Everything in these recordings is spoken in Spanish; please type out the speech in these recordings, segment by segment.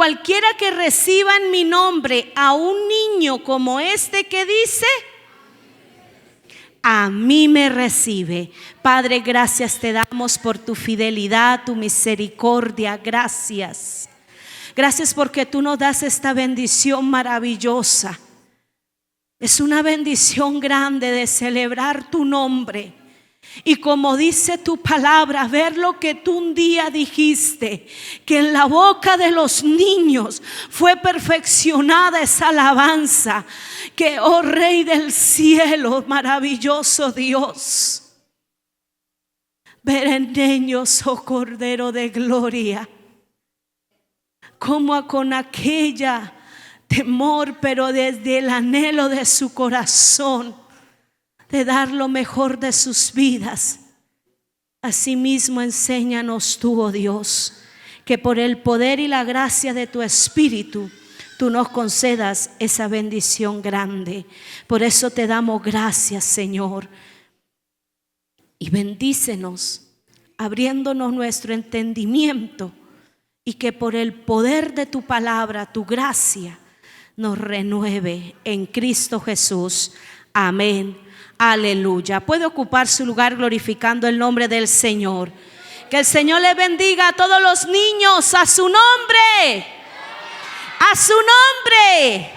cualquiera que reciba en mi nombre a un niño como este que dice, a mí me recibe. Padre, gracias te damos por tu fidelidad, tu misericordia. Gracias. Gracias porque tú nos das esta bendición maravillosa. Es una bendición grande de celebrar tu nombre. Y como dice tu palabra, ver lo que tú un día dijiste, que en la boca de los niños fue perfeccionada esa alabanza, que oh Rey del cielo, maravilloso Dios, ver en niños, oh Cordero de gloria, como con aquella temor, pero desde el anhelo de su corazón de dar lo mejor de sus vidas. Asimismo enséñanos tú, oh Dios, que por el poder y la gracia de tu Espíritu tú nos concedas esa bendición grande. Por eso te damos gracias, Señor, y bendícenos abriéndonos nuestro entendimiento, y que por el poder de tu palabra, tu gracia nos renueve en Cristo Jesús. Amén. Aleluya. Puede ocupar su lugar glorificando el nombre del Señor. Que el Señor le bendiga a todos los niños, a su nombre. A su nombre.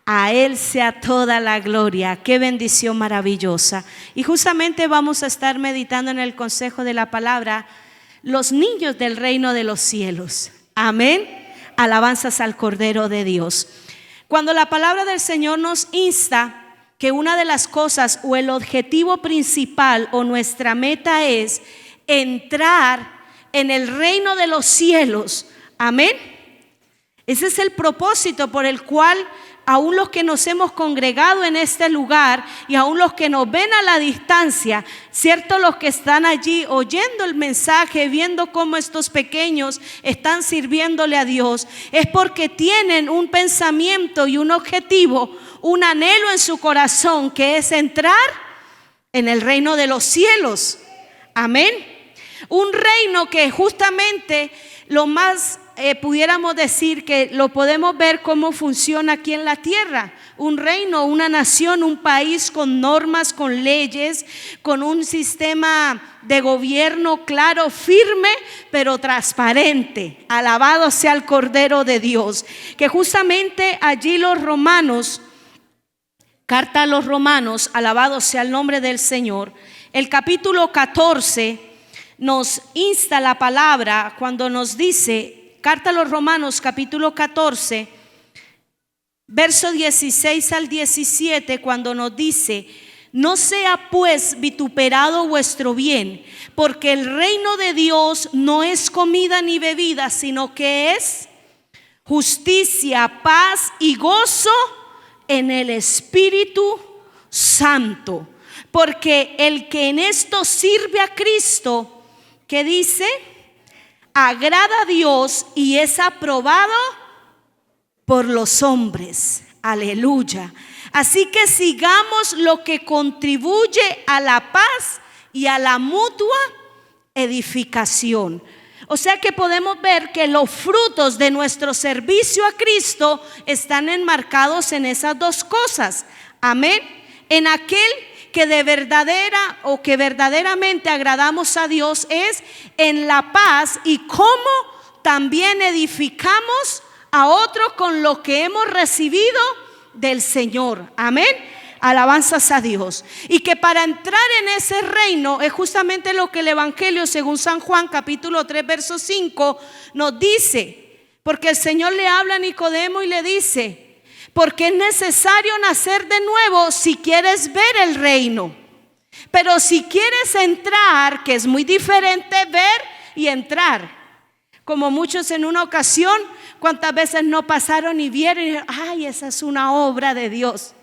A Él sea toda la gloria. Qué bendición maravillosa. Y justamente vamos a estar meditando en el consejo de la palabra, los niños del reino de los cielos. Amén. Alabanzas al Cordero de Dios. Cuando la palabra del Señor nos insta que una de las cosas o el objetivo principal o nuestra meta es entrar en el reino de los cielos. Amén. Ese es el propósito por el cual aún los que nos hemos congregado en este lugar y aún los que nos ven a la distancia, cierto, los que están allí oyendo el mensaje, viendo cómo estos pequeños están sirviéndole a Dios, es porque tienen un pensamiento y un objetivo, un anhelo en su corazón, que es entrar en el reino de los cielos. Amén. Un reino que justamente lo más pudiéramos decir que lo podemos ver cómo funciona aquí en la tierra. Un reino, una nación, un país con normas, con leyes, con un sistema de gobierno claro, firme, pero transparente. Alabado sea el Cordero de Dios. Que justamente allí los romanos, carta a los romanos, alabado sea el nombre del Señor, el capítulo 14 nos insta la palabra cuando nos dice, carta a los romanos capítulo 14, verso 16 al 17, cuando nos dice: no sea pues vituperado vuestro bien, porque el reino de Dios no es comida ni bebida, sino que es justicia, paz y gozo en el Espíritu Santo. Porque el que en esto sirve a Cristo, ¿qué dice? Agrada a Dios y es aprobado por los hombres. Aleluya. Así que sigamos lo que contribuye a la paz y a la mutua edificación. O sea que podemos ver que los frutos de nuestro servicio a Cristo están enmarcados en esas dos cosas. Amén. En aquel que de verdadera o que verdaderamente agradamos a Dios es en la paz, y cómo también edificamos a otros con lo que hemos recibido del Señor. Amén. Alabanzas a Dios. Y que para entrar en ese reino es justamente lo que el Evangelio según San Juan capítulo 3 verso 5 nos dice. Porque el Señor le habla a Nicodemo y le dice: porque es necesario nacer de nuevo si quieres ver el reino. Pero si quieres entrar, que es muy diferente ver y entrar. Como muchos en una ocasión, cuántas veces no pasaron y vieron y dijeron: ay, esa es una obra de Dios.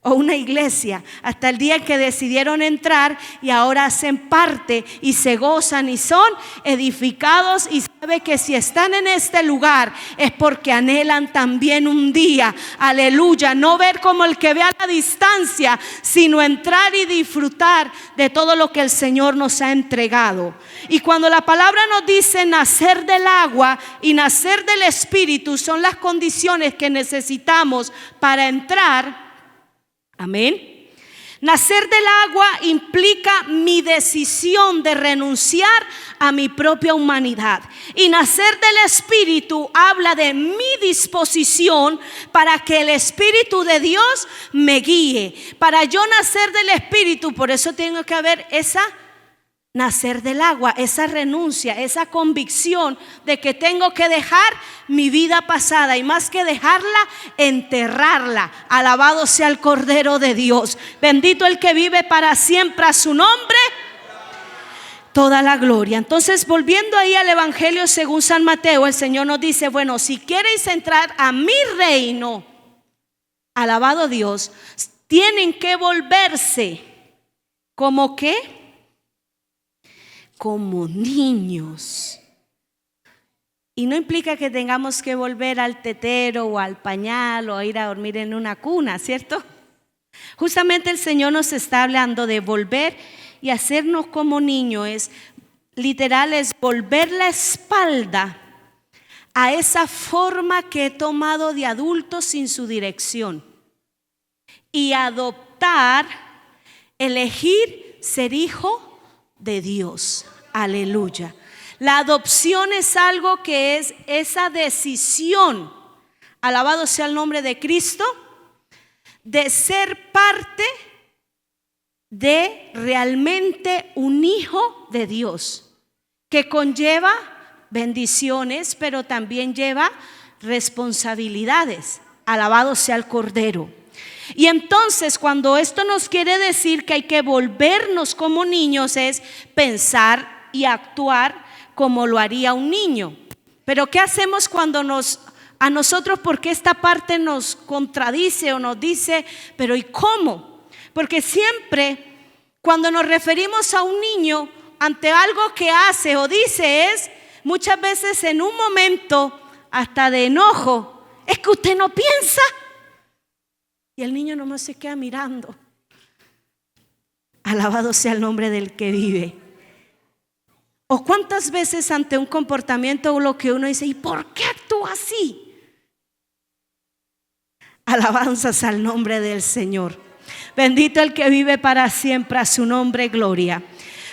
o una iglesia, hasta el día en que decidieron entrar y ahora hacen parte y se gozan y son edificados, y sabe que si están en este lugar es porque anhelan también un día, aleluya, no ver como el que ve a la distancia, sino entrar y disfrutar de todo lo que el Señor nos ha entregado. Y cuando la palabra nos dice nacer del agua y nacer del Espíritu, son las condiciones que necesitamos para entrar. Amén. Nacer del agua implica mi decisión de renunciar a mi propia humanidad. Y nacer del Espíritu habla de mi disposición para que el Espíritu de Dios me guíe. Para yo nacer del Espíritu, por eso tengo que haber nacer del agua, esa renuncia, esa convicción de que tengo que dejar mi vida pasada, y más que dejarla, enterrarla. Alabado sea el Cordero de Dios. Bendito el que vive para siempre, a su nombre toda la gloria. Entonces, volviendo ahí al Evangelio según San Mateo, el Señor nos dice, bueno, si queréis entrar a mi reino, alabado Dios, tienen que volverse como ¿qué? Como niños. Y no implica que tengamos que volver al tetero o al pañal o a ir a dormir en una cuna, ¿cierto? Justamente el Señor nos está hablando de volver y hacernos como niños. Es literal, es volver la espalda a esa forma que he tomado de adulto sin su dirección, y adoptar, elegir ser hijo de Dios. Aleluya. La adopción es algo que es esa decisión, alabado sea el nombre de Cristo, de ser parte de realmente un hijo de Dios, que conlleva bendiciones, pero también lleva responsabilidades. Alabado sea el Cordero. Y entonces, cuando esto nos quiere decir que hay que volvernos como niños, es pensar y actuar como lo haría un niño. Pero ¿qué hacemos cuando a nosotros, porque esta parte nos contradice o nos dice, pero ¿y cómo? Porque siempre cuando nos referimos a un niño ante algo que hace o dice, es muchas veces en un momento hasta de enojo, es que usted no piensa. Y el niño nomás se queda mirando. Alabado sea el nombre del que vive. O cuántas veces ante un comportamiento o lo que uno dice, ¿y por qué actúa así? Alabanzas al nombre del Señor. Bendito el que vive para siempre, a su nombre gloria.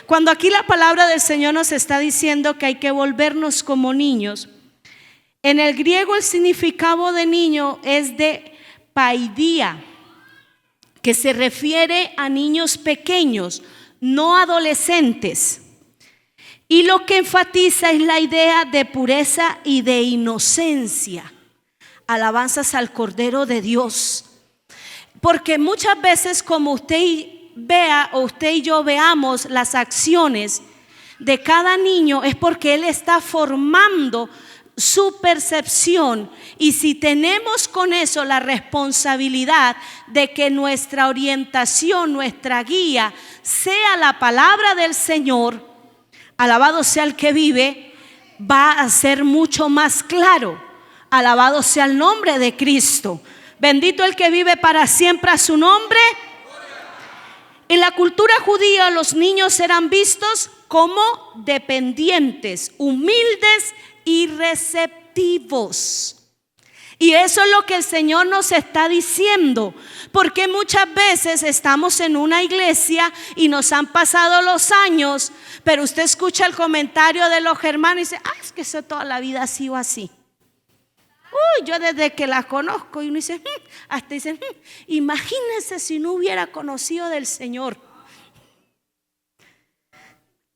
Cuando aquí la palabra del Señor nos está diciendo que hay que volvernos como niños, en el griego el significado de niño es de paidía, que se refiere a niños pequeños, no adolescentes. Y lo que enfatiza es la idea de pureza y de inocencia. Alabanzas al Cordero de Dios. Porque muchas veces, como usted vea o usted y yo veamos las acciones de cada niño, es porque él está formando su percepción, y si tenemos con eso la responsabilidad de que nuestra orientación, nuestra guía sea la palabra del Señor, alabado sea el que vive, va a ser mucho más claro. Alabado sea el nombre de Cristo. Bendito el que vive para siempre, a su nombre. En la cultura judía los niños eran vistos como dependientes, humildes y receptivos. Y eso es lo que el Señor nos está diciendo, porque muchas veces estamos en una iglesia y nos han pasado los años, pero usted escucha el comentario de los hermanos y dice, es que eso toda la vida ha sido así. Yo desde que la conozco, y uno dice, hasta dicen, imagínense si no hubiera conocido del Señor.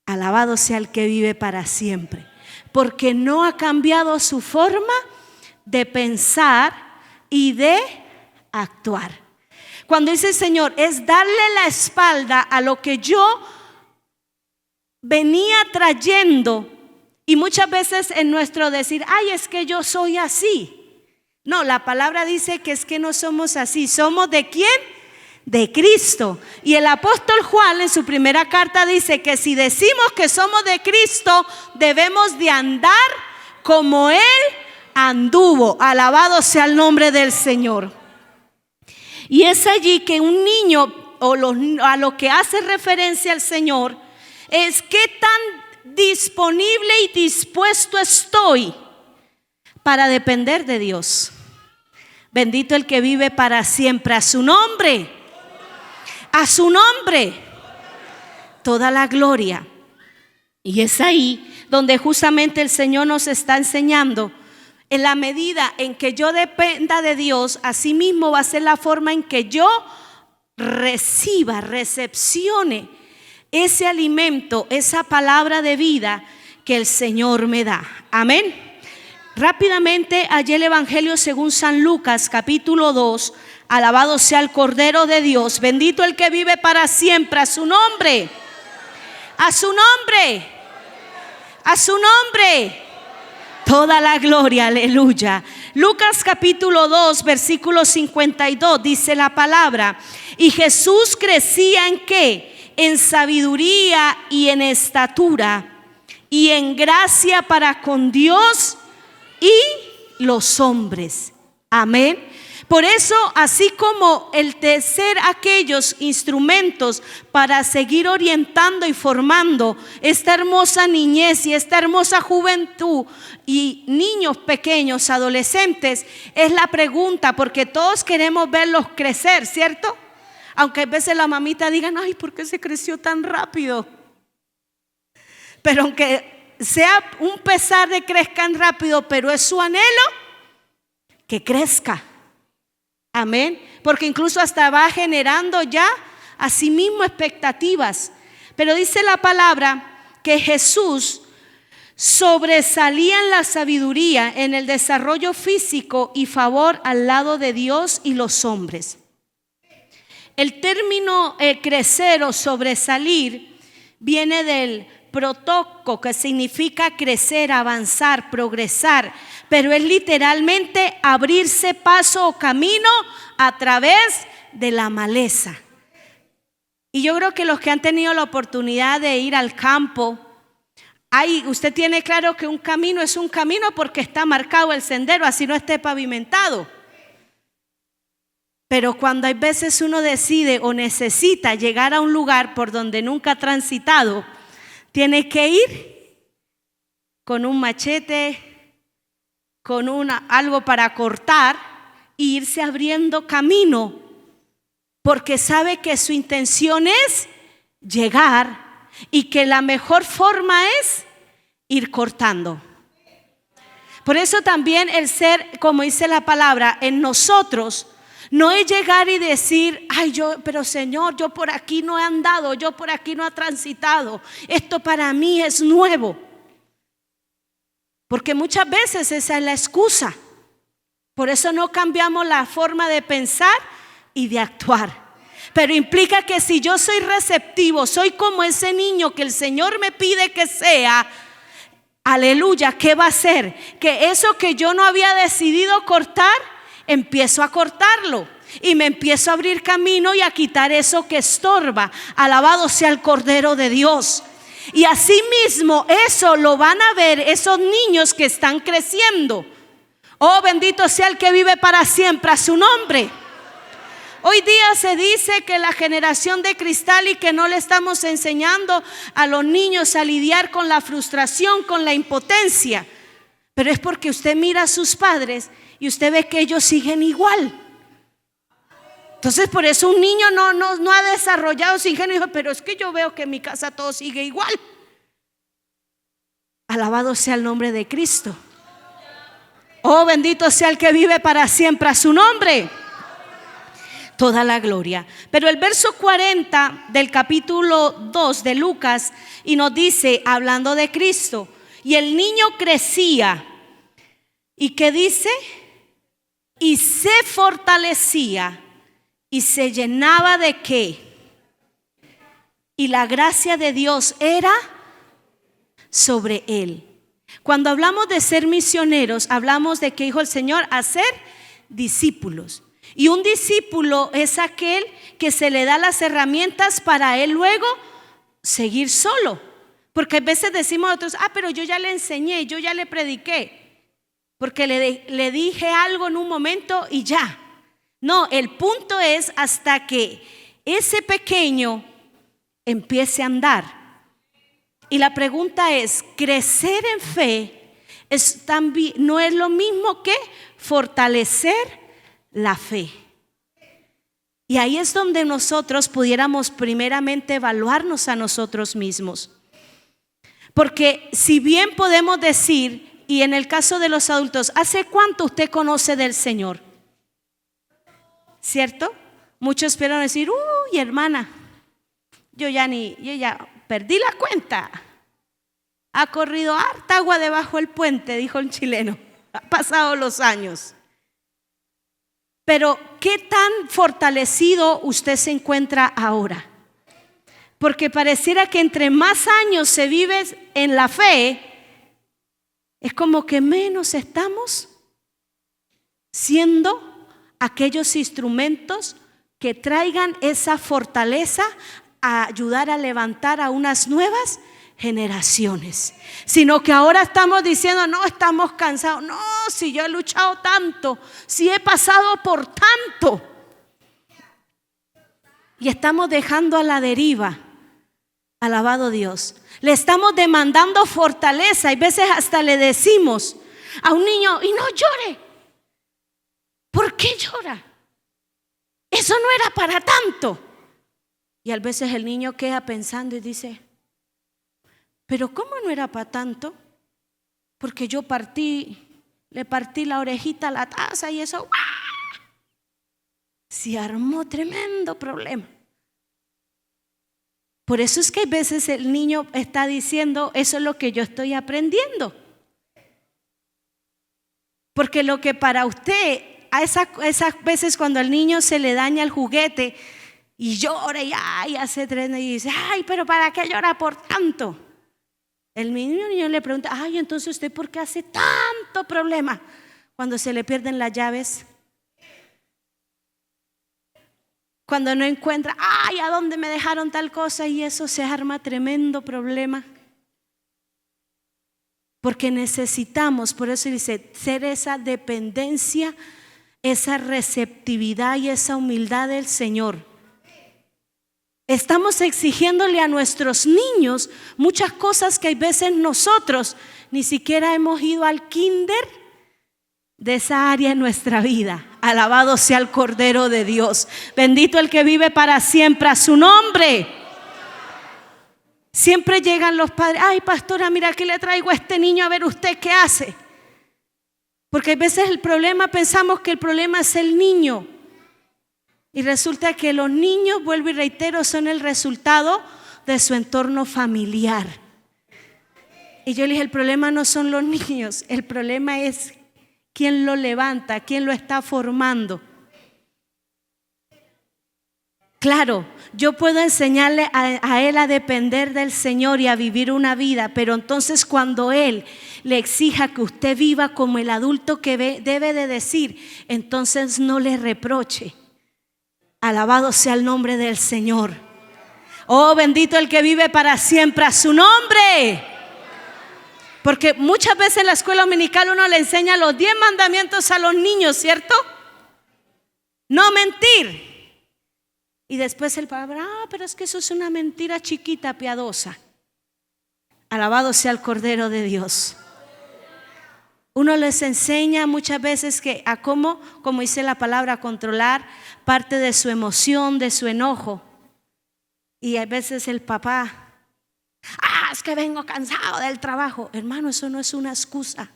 Alabado sea el que vive para siempre, porque no ha cambiado su forma de pensar y de actuar. Cuando dice el Señor, es darle la espalda a lo que yo venía trayendo. Y muchas veces en nuestro decir, es que yo soy así. No, la palabra dice que es que no somos así. ¿Somos de quién? de Cristo. Y el apóstol Juan en su primera carta dice que si decimos que somos de Cristo, debemos de andar como Él anduvo. Alabado sea el nombre del Señor. Y es allí que un niño, a lo que hace referencia el Señor, es qué tan disponible y dispuesto estoy para depender de Dios. Bendito el que vive para siempre. A su nombre, a su nombre, toda la gloria. Y es ahí donde justamente el Señor nos está enseñando, en la medida en que yo dependa de Dios, así mismo va a ser la forma en que yo recepcione ese alimento, esa palabra de vida que el Señor me da. Amén. Rápidamente, allí el Evangelio según San Lucas, capítulo 2. Alabado sea el Cordero de Dios. Bendito el que vive para siempre. A su nombre, a su nombre, a su nombre, toda la gloria. Aleluya. Lucas capítulo 2, versículo 52, dice la palabra: y Jesús crecía ¿en qué? En sabiduría y en estatura y en gracia para con Dios y los hombres. Amén. Por eso, así como el de ser aquellos instrumentos para seguir orientando y formando esta hermosa niñez y esta hermosa juventud y niños pequeños, adolescentes, es la pregunta, porque todos queremos verlos crecer, ¿cierto? Aunque a veces la mamita diga: ay, ¿por qué se creció tan rápido? Pero aunque sea un pesar de crezcan rápido, pero es su anhelo que crezca. Amén. Porque incluso hasta va generando ya a sí mismo expectativas. Pero dice la palabra que Jesús sobresalía en la sabiduría, en el desarrollo físico y favor al lado de Dios y los hombres. El término crecer o sobresalir viene del protoco, que significa crecer, avanzar, progresar, pero es literalmente abrirse paso o camino a través de la maleza. Y yo creo que los que han tenido la oportunidad de ir al campo, usted tiene claro que un camino es un camino porque está marcado el sendero, así no esté pavimentado. Pero cuando hay veces uno decide o necesita llegar a un lugar por donde nunca ha transitado, tiene que ir con un machete, con algo para cortar e irse abriendo camino, porque sabe que su intención es llegar y que la mejor forma es ir cortando. Por eso también el ser, como dice la palabra, en nosotros no es llegar y decir: ay, pero Señor, yo por aquí no he andado, yo por aquí no he transitado, esto para mí es nuevo. Porque muchas veces esa es la excusa. Por eso no cambiamos la forma de pensar y de actuar. Pero implica que si yo soy receptivo, soy como ese niño que el Señor me pide que sea, aleluya, ¿qué va a hacer? Que eso que yo no había decidido cortar, empiezo a cortarlo y me empiezo a abrir camino y a quitar eso que estorba. Alabado sea el Cordero de Dios. Y así mismo eso lo van a ver esos niños que están creciendo. Oh, bendito sea el que vive para siempre. A su nombre. Hoy día se dice que la generación de cristal y que no le estamos enseñando a los niños a lidiar con la frustración, con la impotencia. Pero es porque usted mira a sus padres y usted ve que ellos siguen igual. Entonces por eso un niño no ha desarrollado su ingenio. Pero es que yo veo que en mi casa todo sigue igual. Alabado sea el nombre de Cristo. Oh, bendito sea el que vive para siempre. A su nombre toda la gloria. Pero el verso 40 del capítulo 2 de Lucas y nos dice, hablando de Cristo: y el niño crecía. ¿Y qué dice? Y se fortalecía y se llenaba de ¿qué? Y la gracia de Dios era sobre él. Cuando hablamos de ser misioneros, hablamos de que dijo el Señor: hacer discípulos. Y un discípulo es aquel que se le da las herramientas para él luego seguir solo. Porque a veces decimos a otros, pero yo ya le enseñé, yo ya le prediqué, porque le dije algo en un momento y ya. No, el punto es hasta que ese pequeño empiece a andar. Y la pregunta es, crecer en fe no es lo mismo que fortalecer la fe. Y ahí es donde nosotros pudiéramos primeramente evaluarnos a nosotros mismos. Porque si bien podemos decir, y en el caso de los adultos, ¿hace cuánto usted conoce del Señor? ¿Cierto? Muchos esperan decir, uy, hermana, yo ya perdí la cuenta. Ha corrido harta agua debajo del puente, dijo el chileno. Ha pasado los años. Pero ¿qué tan fortalecido usted se encuentra ahora? Porque pareciera que entre más años se vive en la fe, es como que menos estamos siendo aquellos instrumentos que traigan esa fortaleza a ayudar a levantar a unas nuevas generaciones. Sino que ahora estamos diciendo, no, estamos cansados. No, si yo he luchado tanto, si he pasado por tanto. Y estamos dejando a la deriva. Alabado Dios. Le estamos demandando fortaleza. Y a veces hasta le decimos a un niño, y no llore. ¿Por qué llora? Eso no era para tanto. Y a veces el niño queda pensando y dice, pero ¿cómo no era para tanto? Porque yo le partí la orejita a la taza y eso, ¡guau! Se armó tremendo problema. Por eso es que a veces el niño está diciendo, eso es lo que yo estoy aprendiendo. Porque lo que para usted, a esas veces cuando al niño se le daña el juguete y llora y hace tren y dice, pero ¿para qué llora por tanto? El niño le pregunta, entonces usted ¿por qué hace tanto problema cuando se le pierden las llaves? Cuando no encuentra, ¿a dónde me dejaron tal cosa? Y eso se arma tremendo problema. Porque necesitamos, por eso dice, ser esa dependencia, esa receptividad y esa humildad del Señor. Estamos exigiéndole a nuestros niños muchas cosas que a veces nosotros ni siquiera hemos ido al kinder de esa área en nuestra vida. Alabado sea el Cordero de Dios. Bendito el que vive para siempre, a su nombre. Siempre llegan los padres, pastora, mira, aquí le traigo a este niño a ver usted qué hace. Porque a veces pensamos que el problema es el niño. Y resulta que los niños, vuelvo y reitero, son el resultado de su entorno familiar. Y yo le dije, el problema no son los niños, el problema es quién lo levanta, quién lo está formando. Claro, yo puedo enseñarle a él a depender del Señor y a vivir una vida, pero entonces cuando él le exija que usted viva como el adulto que debe de decir, entonces no le reproche. Alabado sea el nombre del Señor. Oh, bendito el que vive para siempre, a su nombre. Porque muchas veces en la escuela dominical uno le enseña los 10 mandamientos a los niños, ¿cierto? No mentir. Y después el padre, pero es que eso es una mentira chiquita, piadosa. Alabado sea el Cordero de Dios. Uno les enseña muchas veces que a cómo, como dice la palabra, controlar parte de su emoción, de su enojo. Y a veces el papá, es que vengo cansado del trabajo. Hermano, eso no es una excusa.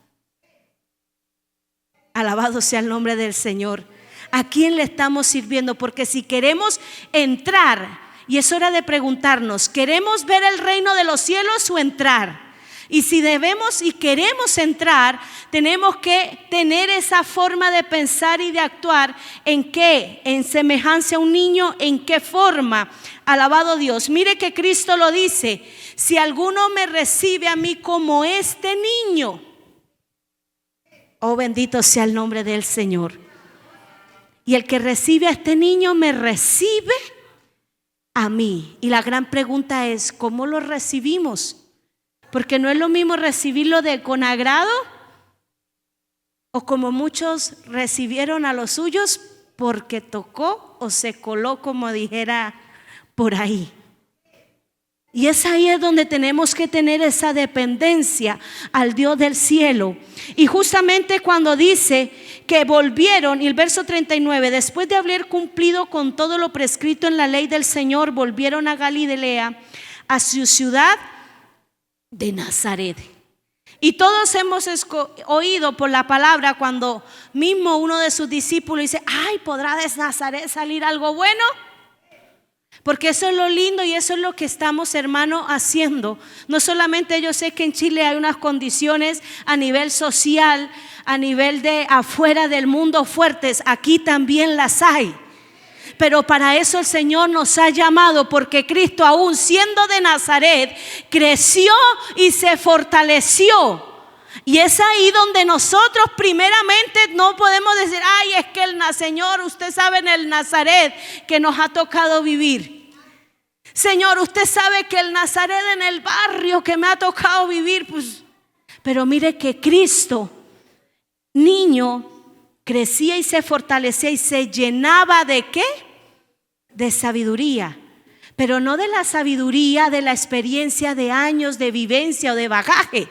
Alabado sea el nombre del Señor. ¿A quién le estamos sirviendo? Porque si queremos entrar, y es hora de preguntarnos, ¿queremos ver el reino de los cielos o entrar? Y si debemos y queremos entrar, tenemos que tener esa forma de pensar y de actuar. ¿En qué? En semejanza a un niño. ¿En qué forma? Alabado Dios. Mire que Cristo lo dice: si alguno me recibe a mí como este niño, oh bendito sea el nombre del Señor. Y el que recibe a este niño me recibe a mí. Y la gran pregunta es, ¿cómo lo recibimos? Porque no es lo mismo recibirlo con agrado, o como muchos recibieron a los suyos porque tocó o se coló, como dijera por ahí. Y es ahí es donde tenemos que tener esa dependencia al Dios del cielo. Y justamente cuando dice que volvieron, y el verso 39, después de haber cumplido con todo lo prescrito en la ley del Señor, volvieron a Galilea, a su ciudad de Nazaret. Y todos hemos oído por la palabra cuando mismo uno de sus discípulos dice: ay, ¿podrá de Nazaret salir algo bueno? Porque eso es lo lindo y eso es lo que estamos, hermano, haciendo. No solamente, yo sé que en Chile hay unas condiciones a nivel social, a nivel de afuera del mundo fuertes, aquí también las hay. Pero para eso el Señor nos ha llamado, porque Cristo, aún siendo de Nazaret, creció y se fortaleció. Y es ahí donde nosotros primeramente no podemos decir: ay, es que el Señor, usted sabe en el Nazaret que nos ha tocado vivir. Señor, usted sabe que el Nazaret en el barrio que me ha tocado vivir, pues. Pero mire que Cristo, niño, crecía y se fortalecía y se llenaba ¿de qué? De sabiduría. Pero no de la sabiduría de la experiencia de años de vivencia o de bagaje.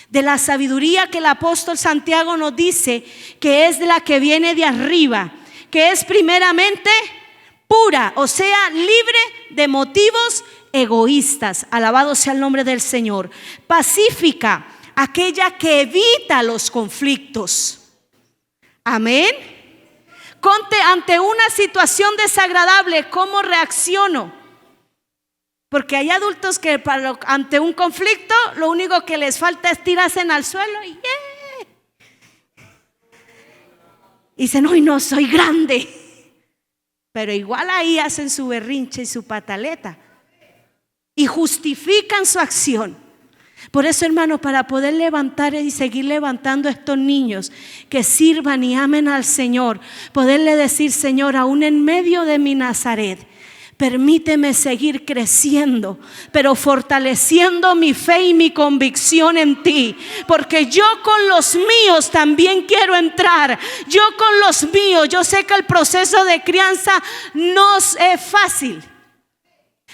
De la sabiduría que el apóstol Santiago nos dice que es de la que viene de arriba, que es primeramente pura, o sea, libre de motivos egoístas. Alabado sea el nombre del Señor. Pacífica, aquella que evita los conflictos. Amén. Ante una situación desagradable, ¿cómo reacciono? Porque hay adultos que ante un conflicto lo único que les falta es tirarse al suelo y dicen: hoy no soy grande. Pero igual ahí hacen su berrinche y su pataleta y justifican su acción. Por eso, hermano, para poder levantar y seguir levantando a estos niños que sirvan y amen al Señor, poderle decir: Señor, aún en medio de mi Nazaret, permíteme seguir creciendo, pero fortaleciendo mi fe y mi convicción en ti, porque yo con los míos también quiero entrar. Yo con los míos, yo sé que el proceso de crianza no es fácil,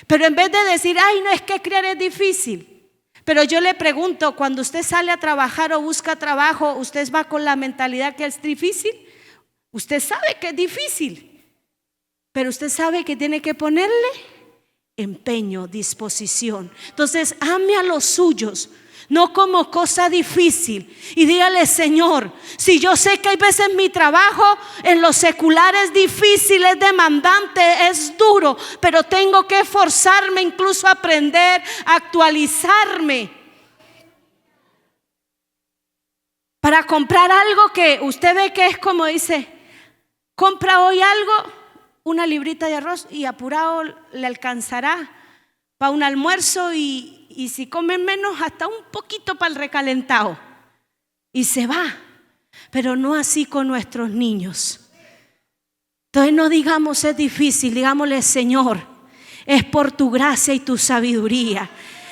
pero en vez de decir: ay, no, es que criar es difícil. Pero yo le pregunto, cuando usted sale a trabajar o busca trabajo, ¿usted va con la mentalidad que es difícil? Usted sabe que es difícil, pero usted sabe que tiene que ponerle empeño, disposición. Entonces, ame a los suyos, no como cosa difícil. Y dígale: Señor, si yo sé que hay veces mi trabajo en lo secular es difícil, es demandante, es duro, pero tengo que esforzarme, incluso aprender, actualizarme, para comprar algo que usted ve que es como dice: compra hoy algo, una librita de arroz, y apurado le alcanzará para un almuerzo, y si comen menos, hasta un poquito para el recalentado, y se va. Pero no así con nuestros niños. Entonces no digamos es difícil, digámosle: Señor, es por tu gracia y tu sabiduría.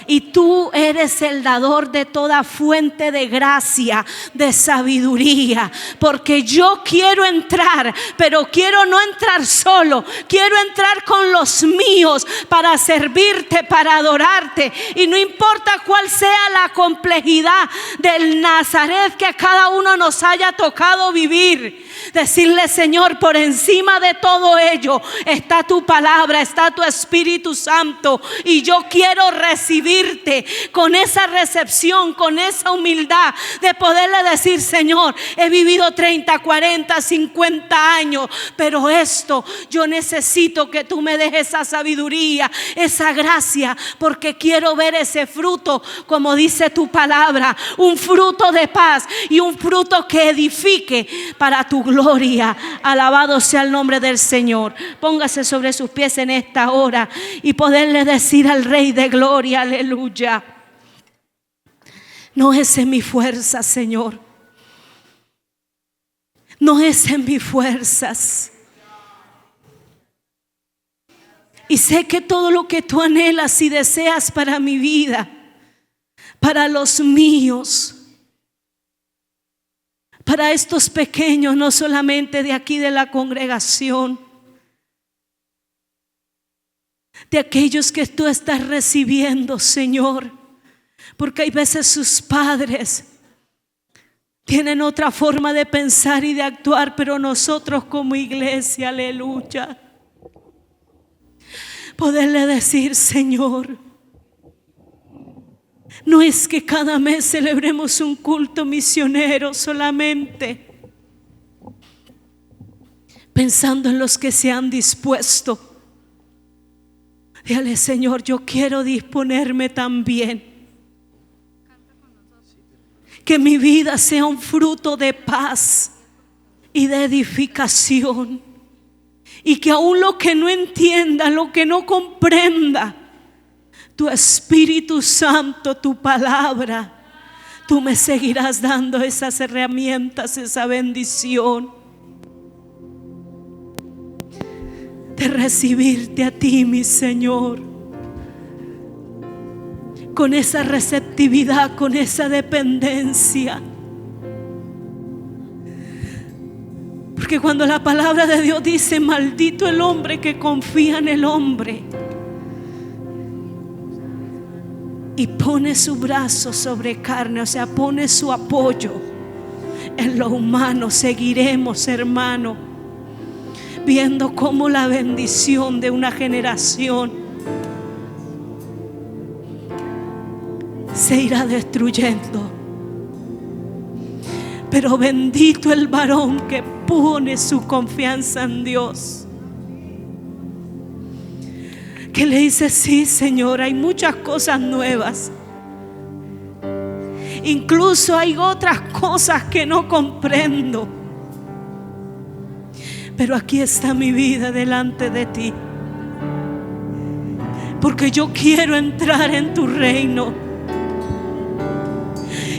Y tú eres el dador de toda fuente de gracia, de sabiduría. Porque yo quiero entrar, pero quiero no entrar solo. Quiero entrar con los míos para servirte, para adorarte. Y no importa cuál sea la complejidad del Nazaret que a cada uno nos haya tocado vivir, decirle: Señor, por encima de todo ello está tu palabra, está tu Espíritu Santo, y yo quiero recibirte con esa recepción, con esa humildad de poderle decir: Señor, he vivido 30, 40, 50 años, pero esto yo necesito que tú me dejes esa sabiduría, esa gracia, porque quiero ver ese fruto, como dice tu palabra, un fruto de paz y un fruto que edifique para tu gloria. Alabado sea el nombre del Señor. Póngase sobre sus pies en esta hora y poderle decir al Rey de Gloria: aleluya. No es en mi fuerza, Señor. No es en mis fuerzas. sé que todo lo que tú anhelas y deseas para mi vida, para los míos, para estos pequeños, no solamente de aquí de la congregación, de aquellos que tú estás recibiendo, Señor, porque hay veces sus padres tienen otra forma de pensar y de actuar, pero nosotros como iglesia, aleluya, poderle decir: Señor, no es que cada mes celebremos un culto misionero solamente pensando en los que se han dispuesto. Dígale: Señor, yo quiero disponerme también. Que mi vida sea un fruto de paz y de edificación. Y que aún lo que no entienda, lo que no comprenda, tu Espíritu Santo, tu palabra, tú me seguirás dando esas herramientas, esa bendición de recibirte a ti, mi Señor, con esa receptividad, con esa dependencia. Porque cuando la palabra de Dios dice: maldito el hombre que confía en el hombre y pone su brazo sobre carne, o sea, pone su apoyo en lo humano, seguiremos, hermano, viendo cómo la bendición de una generación se irá destruyendo. Pero bendito el varón que pone su confianza en Dios, que le dice: sí, Señor, hay muchas cosas nuevas, incluso hay otras cosas que no comprendo, pero aquí está mi vida delante de ti, porque yo quiero entrar en tu reino.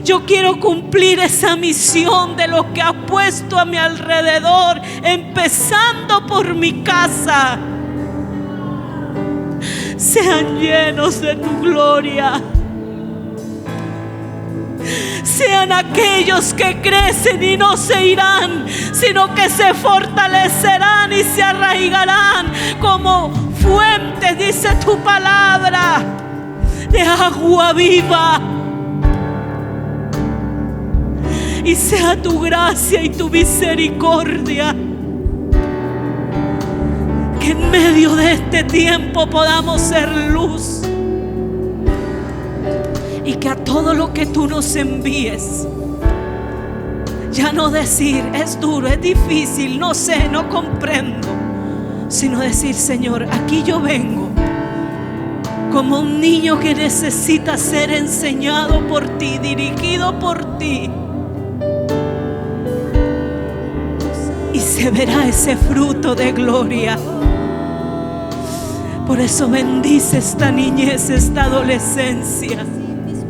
Yo quiero cumplir esa misión de lo que has puesto a mi alrededor, empezando por mi casa. Sean llenos de tu gloria. Sean aquellos que crecen y no se irán, sino que se fortalecerán y se arraigarán como fuentes, dice tu palabra, de agua viva. Y sea tu gracia y tu misericordia que en medio de este tiempo podamos ser luz, y que a todo lo que tú nos envíes, ya no decir: es duro, es difícil, no sé, no comprendo, sino decir: Señor, aquí yo vengo como un niño que necesita ser enseñado por ti, dirigido por ti. Y se verá ese fruto de gloria. Por eso bendice esta niñez, esta adolescencia.